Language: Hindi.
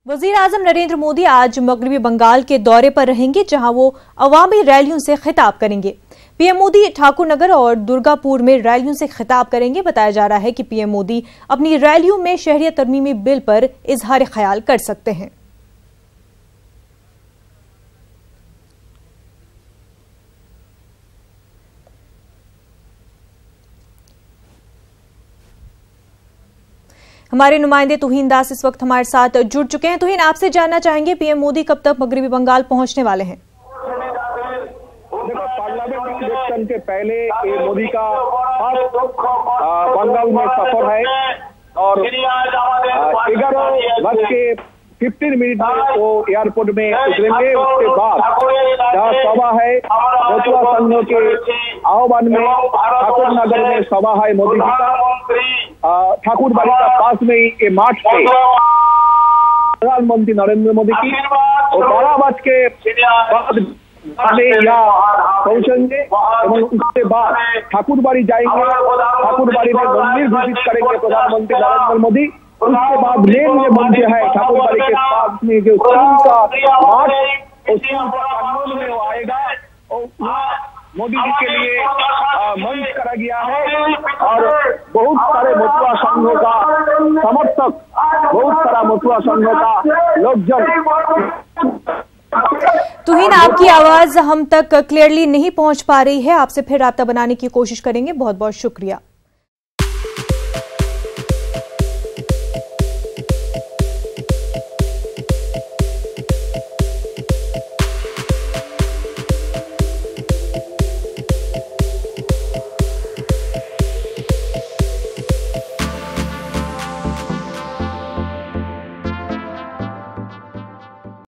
वजीर आजम नरेंद्र मोदी आज मगरबी बंगाल के दौरे पर रहेंगे, जहां वो अवामी रैलियों से खिताब करेंगे। पीएम मोदी ठाकुर नगर और दुर्गापुर में रैलियों से खिताब करेंगे। बताया जा रहा है कि पीएम मोदी अपनी रैलियों में शहरियत तरमीमी बिल पर इजहार ख्याल कर सकते हैं। हमारे नुमाइंदे तुहीन दास इस वक्त हमारे साथ जुड़ चुके हैं। तुहीन, आपसे जानना चाहेंगे पीएम मोदी कब तक मगरबी बंगाल पहुंचने वाले हैं? पार्लियामेंट इलेक्शन के पहले ये मोदी का बंगाल में सफर है और 11:15 में वो एयरपोर्ट में उतरेंगे। उसके बाद जहाँ सभा है मथुरा संघ के आह्वान में ठाकुर नगर में सभा है मोदी जी का। ठाकुर बाड़ी का पास में ही ये मार्च है प्रधानमंत्री नरेंद्र मोदी की और 12 बज के बाद यहाँ पहुंचेंगे और उसके बाद ठाकुर बाड़ी जाएंगे। ठाकुर बाड़ी में मंदिर विजिट करेंगे प्रधानमंत्री नरेंद्र मोदी। उसके बाद मेन ये मंदिर है ठाकुर बाड़ी के पास में जो स्टील का मार्च में वो आएगा और मोदी जी के लिए मंच करा गया है और बहुत सारे मथुरा संघों का समर्थक, बहुत सारा मथुरा संघों का लोकजन। तुहीन, आपकी आवाज हम तक क्लियरली नहीं पहुंच पा रही है, आपसे फिर राब्ता बनाने की कोशिश करेंगे। बहुत बहुत शुक्रिया।